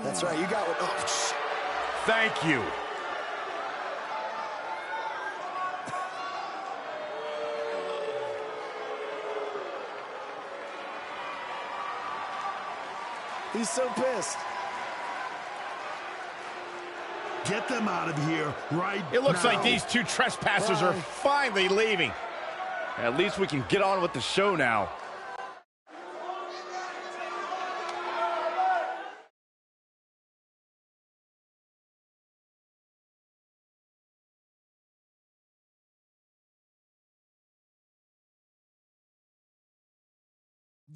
That's right, you got what. Oh, thank you. He's so pissed. Get them out of here right now. It looks like these two trespassers are finally leaving. At least we can get on with the show now.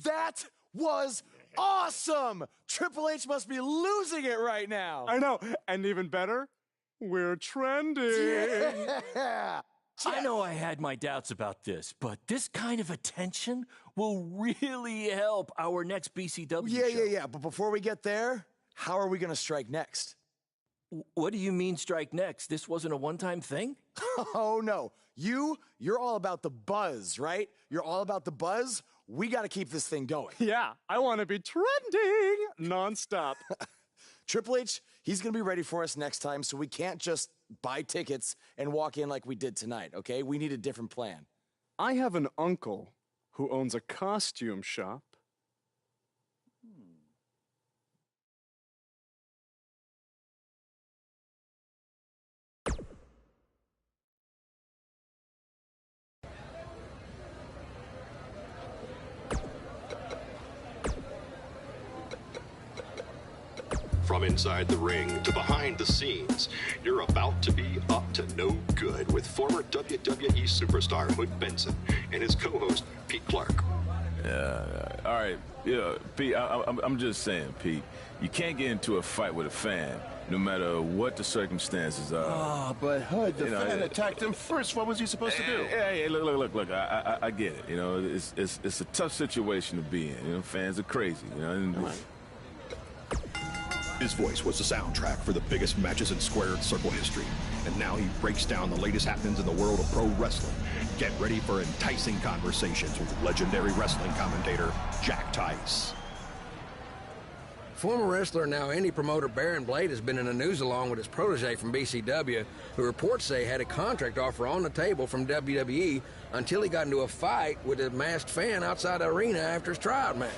That was awesome! Triple H must be losing it right now. I know, and even better, we're trending. Yeah. I know I had my doubts about this, but this kind of attention will really help our next BCW show. Yeah. But before we get there, how are we going to strike next? What do you mean strike next? This wasn't a one-time thing? Oh, no. You're all about the buzz, right? You're all about the buzz. We got to keep this thing going. Yeah, I want to be trending nonstop. Triple H, he's going to be ready for us next time, so we can't just buy tickets and walk in like we did tonight, okay? We need a different plan. I have an uncle who owns a costume shop. From inside the ring to behind the scenes, you're about to be up to no good with former WWE superstar Hood Benson and his co-host Pete Clark. All right, Pete, I'm just saying, Pete, you can't get into a fight with a fan, no matter what the circumstances are. Oh, but Hood, the fan attacked him first. What was he supposed to do? Hey, look, I get it. You know, it's a tough situation to be in. You know, fans are crazy, you know. And, His voice was the soundtrack for the biggest matches in squared circle history. And now he breaks down the latest happenings in the world of pro wrestling. Get ready for enticing conversations with legendary wrestling commentator Jack Tice. Former wrestler, now indie promoter Baron Blade has been in the news along with his protege from BCW, who reports say had a contract offer on the table from WWE until he got into a fight with a masked fan outside the arena after his tryout match.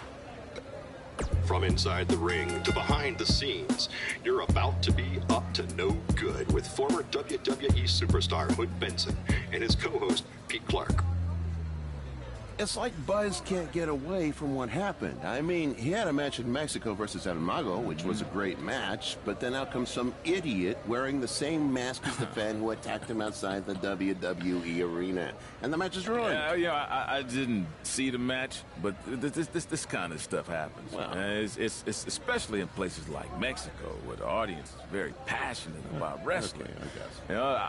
From inside the ring to behind the scenes, you're about to be up to no good with former WWE superstar Hood Benson and his co-host Pete Clark. It's like Buzz can't get away from what happened. I mean, he had a match in Mexico versus El Mago, which was a great match, but then out comes some idiot wearing the same mask as the fan who attacked him outside the WWE arena. And the match is ruined. I didn't see the match, but this kind of stuff happens. Wow. It's especially in places like Mexico, where the audience is very passionate about wrestling. Okay, I guess. You know,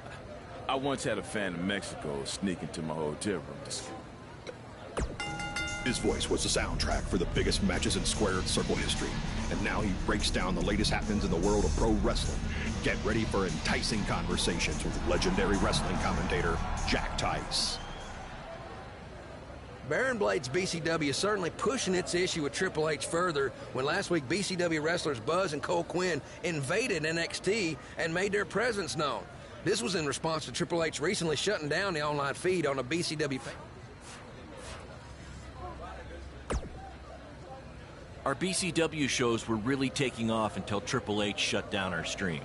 I once had a fan in Mexico sneak into my hotel room to His voice was the soundtrack for the biggest matches in squared circle history. And now he breaks down the latest happenings in the world of pro wrestling. Get ready for enticing conversations with legendary wrestling commentator Jack Tice. Baron Blade's BCW is certainly pushing its issue with Triple H further when last week BCW wrestlers Buzz and Cole Quinn invaded NXT and made their presence known. This was in response to Triple H recently shutting down the online feed on the BCW page. Our BCW shows were really taking off until Triple H shut down our stream.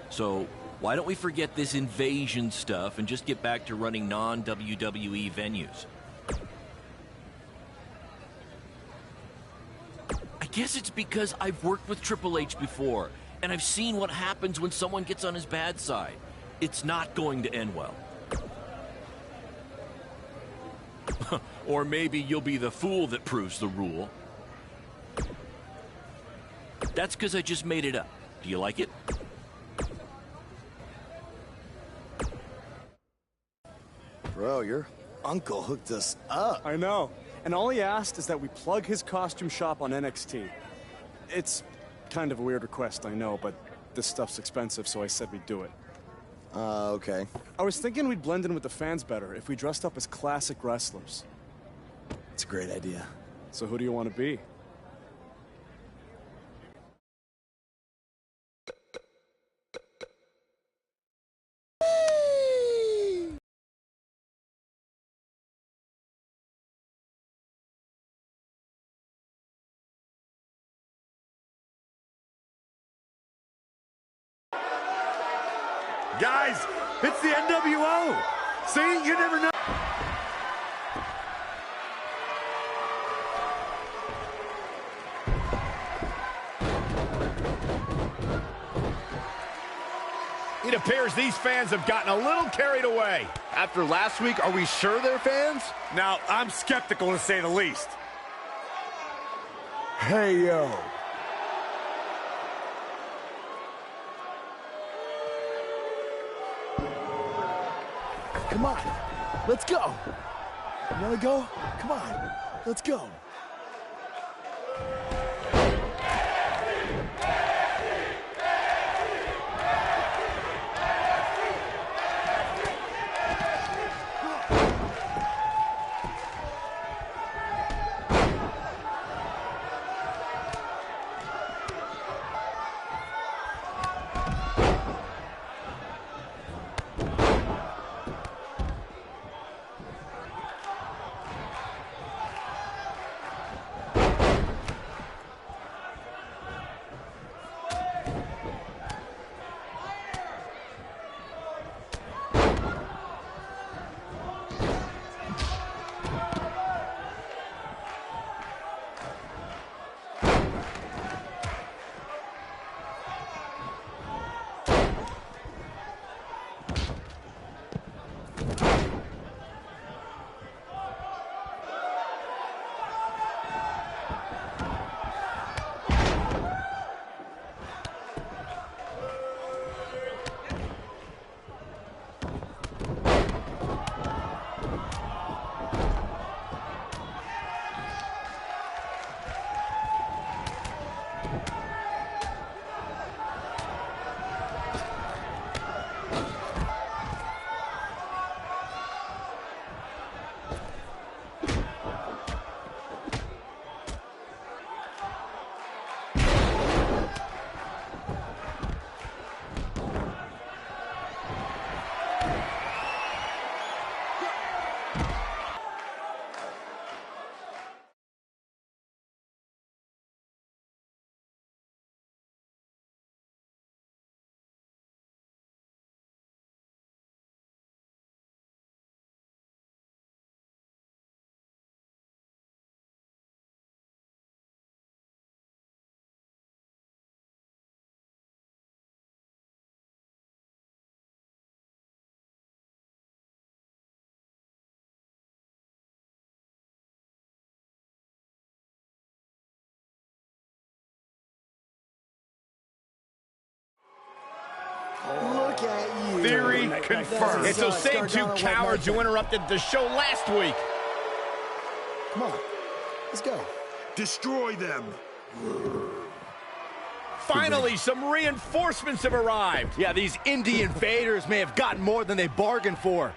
So why don't we forget this invasion stuff and just get back to running non-WWE venues? I guess it's because I've worked with Triple H before, and I've seen what happens when someone gets on his bad side. It's not going to end well. Or maybe you'll be the fool that proves the rule. That's because I just made it up. Do you like it? Bro, your uncle hooked us up. I know. And all he asked is that we plug his costume shop on NXT. It's kind of a weird request, I know, but this stuff's expensive, so I said we'd do it. Okay. I was thinking we'd blend in with the fans better if we dressed up as classic wrestlers. It's a great idea. So who do you want to be? Guys, it's the NWO. See, you never know. It appears these fans have gotten a little carried away. After last week, are we sure they're fans? Now, I'm skeptical to say the least. Hey, yo. Come on, let's go. You wanna go? Come on, let's go. Look at you. Theory confirmed. It's those same two Scargano cowards who White interrupted the show last week. Come on, let's go. Destroy them. Finally, some reinforcements have arrived. Yeah, these indie invaders may have gotten more than they bargained for.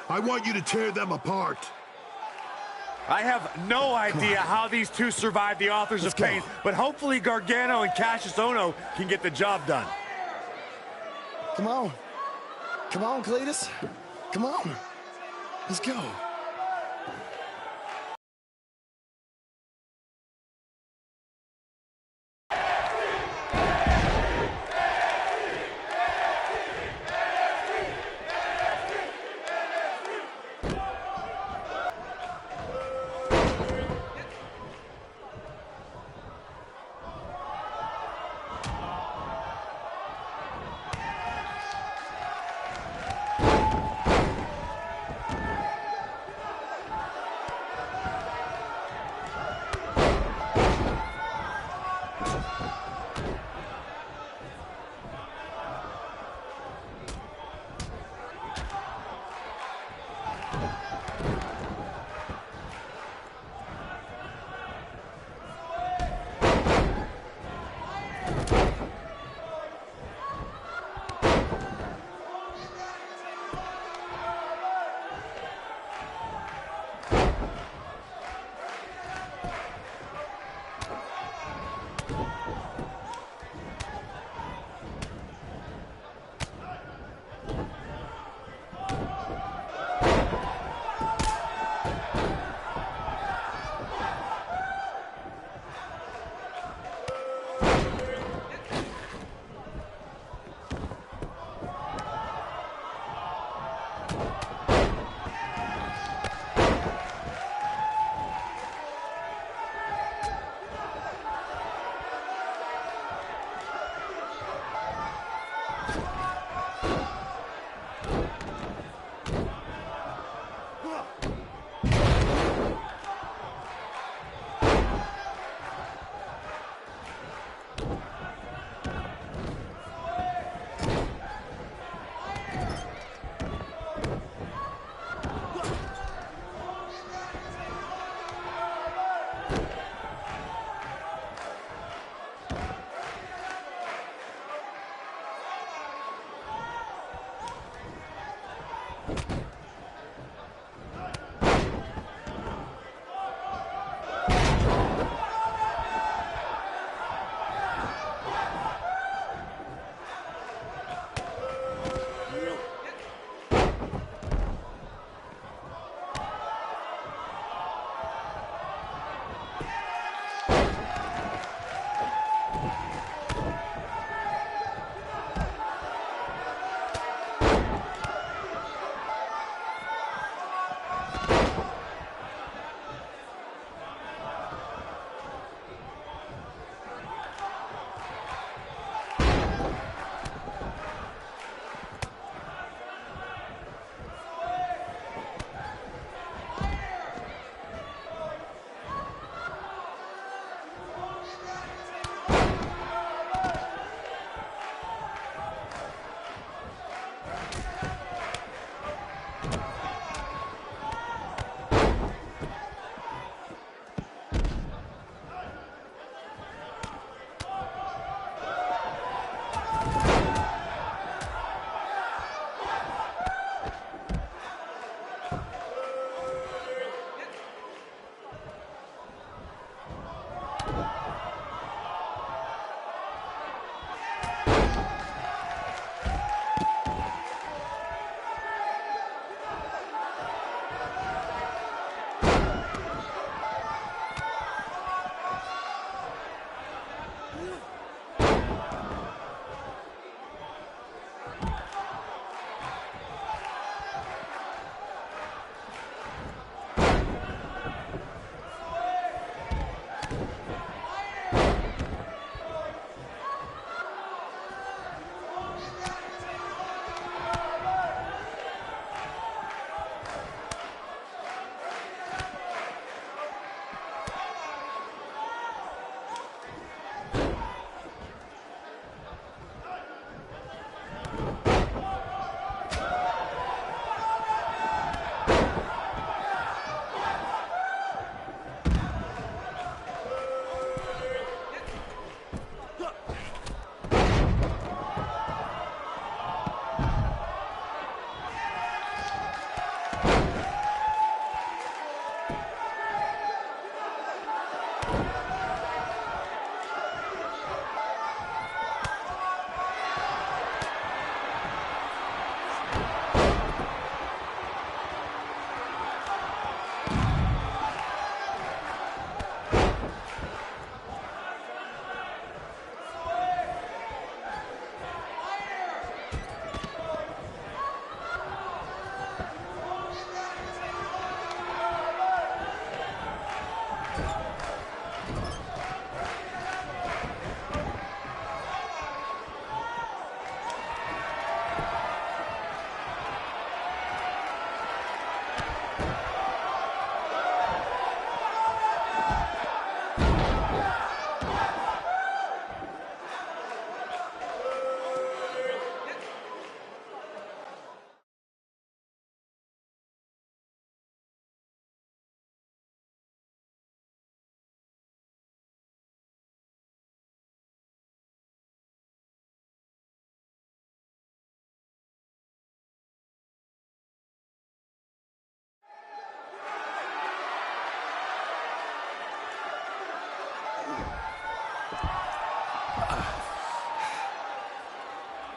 I want you to tear them apart. I have no idea how these two survived the Authors of Pain, but hopefully Gargano and Cassius Ohno can get the job done. Come on. Come on, Cletus. Come on. Let's go.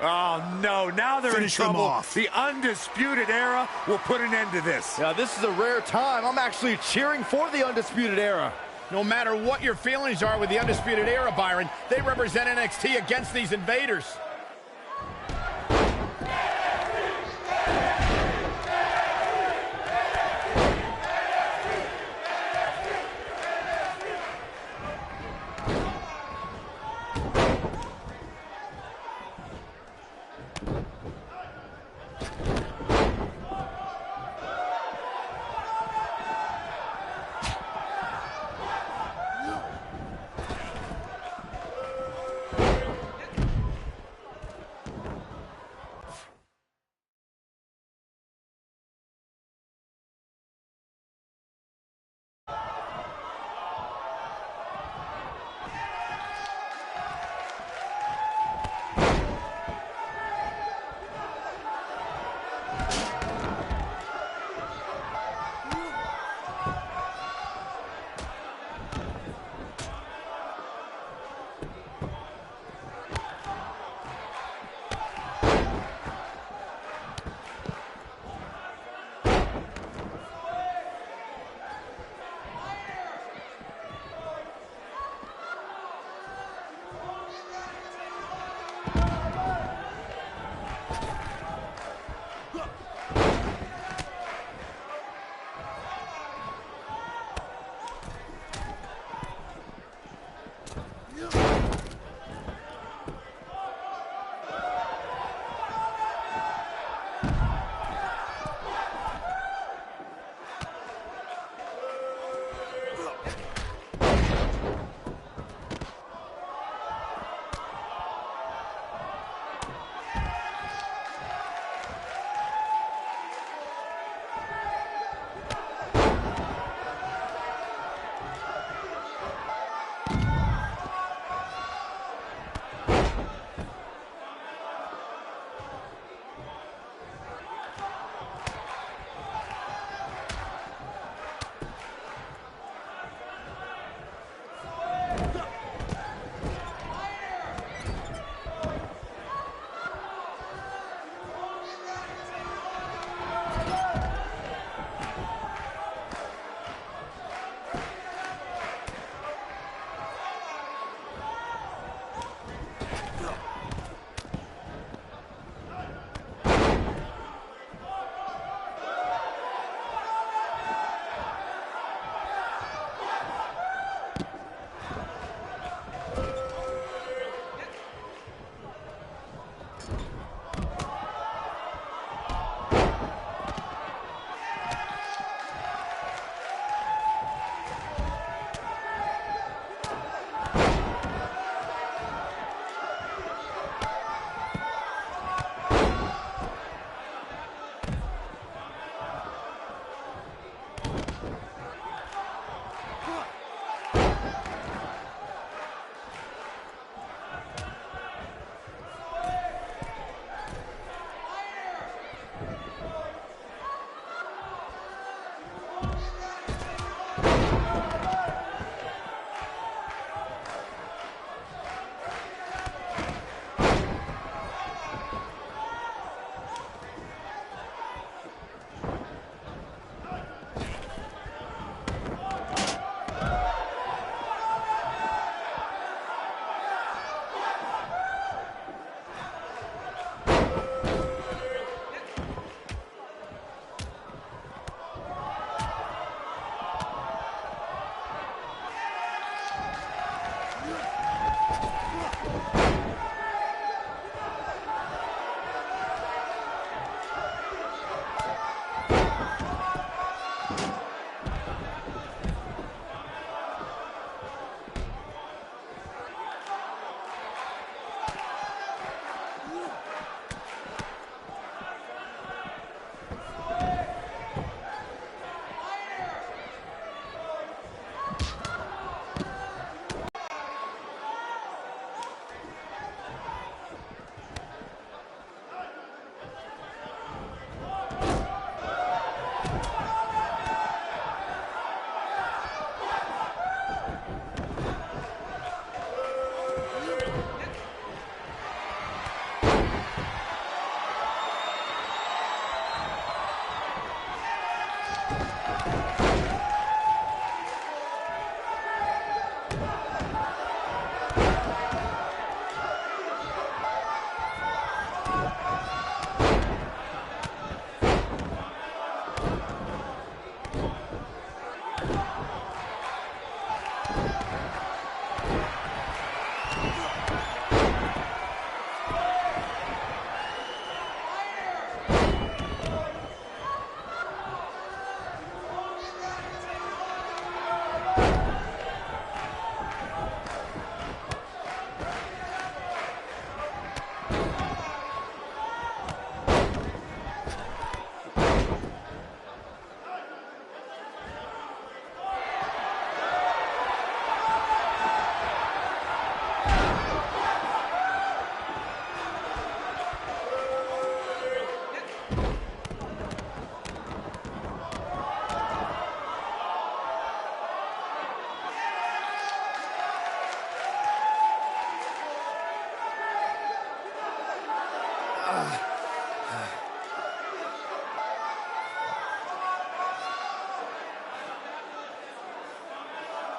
Oh, no. Now they're Finish in them trouble. off. The Undisputed Era will put an end to this. Yeah, this is a rare time. I'm actually cheering for the Undisputed Era. No matter what your feelings are with the Undisputed Era, Byron, they represent NXT against these invaders.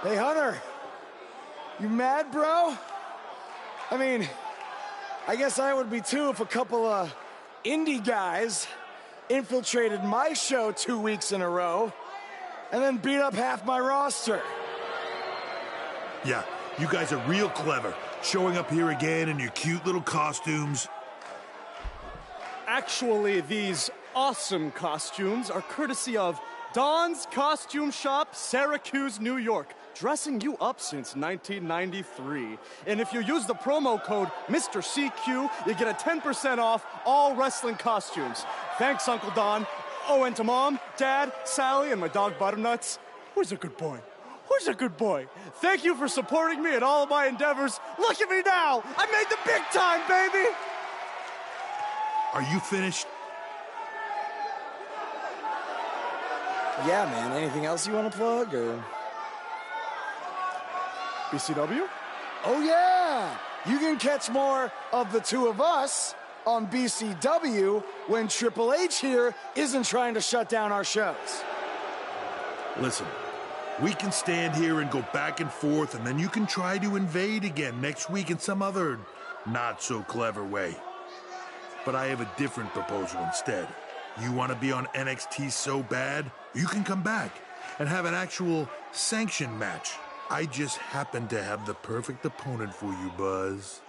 Hey, Hunter, you mad, bro? I mean, I guess I would be too if a couple of indie guys infiltrated my show 2 weeks in a row and then beat up half my roster. Yeah, you guys are real clever, showing up here again in your cute little costumes. Actually, these awesome costumes are courtesy of Don's Costume Shop, Syracuse, New York. Dressing you up since 1993. And if you use the promo code Mr. CQ, you get a 10% off all wrestling costumes. Thanks, Uncle Don. Oh, and to Mom, Dad, Sally, and my dog Butternuts. Who's a good boy? Who's a good boy? Thank you for supporting me in all of my endeavors. Look at me now! I made the big time, baby! Are you finished? Yeah, man. Anything else you want to plug, or? BCW? Oh, yeah! You can catch more of the two of us on BCW when Triple H here isn't trying to shut down our shows. Listen, we can stand here and go back and forth, and then you can try to invade again next week in some other not-so-clever way. But I have a different proposal instead. You want to be on NXT so bad, you can come back and have an actual sanctioned match. I just happen to have the perfect opponent for you, Buzz.